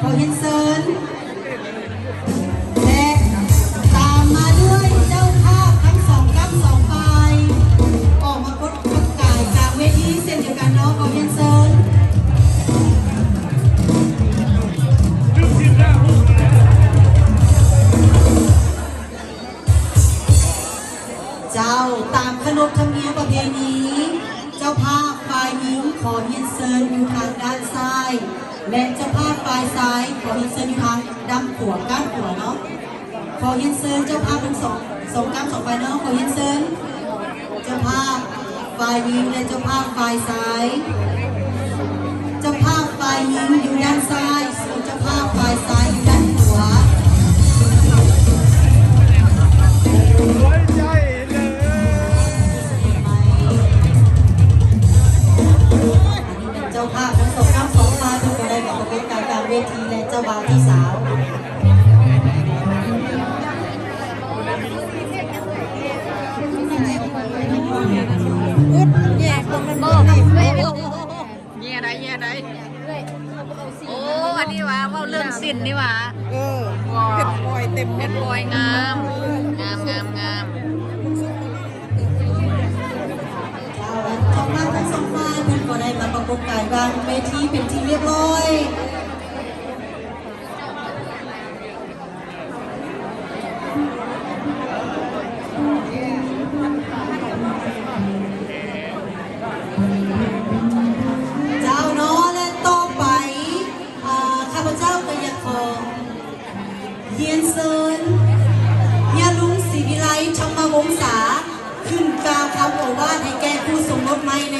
ขอเรียนเชิญและตามมาด้วยเจ้าภาพทั้งสองกั๊กสองฝ่ายออกมาประกาศกลางเวทีเช่นเดียวกันเนาะขอเรียนเชิญเจ้าตามขนบธรรมเนียมประเพณีเจ้าภาพฝ่ายหญิงขอเรียนเชิญอยู่ทางด้านซ้ายและเจ้าภาพฝ่ายซ้ายขอเรียนเชิญอยู่ทางด้านขวาก้านขวาเนาะขอเรียนเชิญเจ้าภาพทั้งสองก้านสองฝ่ายเนาะขอเรียนเชิญเจ้าภาพฝ่ายหญิงและเจ้าภาพฝ่ายซ้ายเจ้าภาพฝ่ายหญิงอยู่ด้านซ้ายส่วนเจ้าภาพฝ่ายซ้ายอยู่ด้านขวาเจ้าภาพทั้งสองก้านสองฝ่ายทุกคนได้บอกเป็นการกลางเวทีและเจ้าบ่าวที่สาวแย่ตรงนั้นบ่แย่ได้โอ้อันนี้วะว่าเรื่องสิ้นนี่วะเพชรพลอยเต็มเพชรพลอยงามเจ้าภาพทั้งสองฝ่ายเพื่อนก็ได้มาประกบกายกลางเวทีเป็นที่เรียบร้อยเจ้าเนาะและต่อไปข้าพเจ้าก็อยากขอเรียนเชิญยาลุงศรีวิไลธรรมวงศาขึ้นกล่าวคำโอวาทให้แก่ผู้สมรสใหม่ใน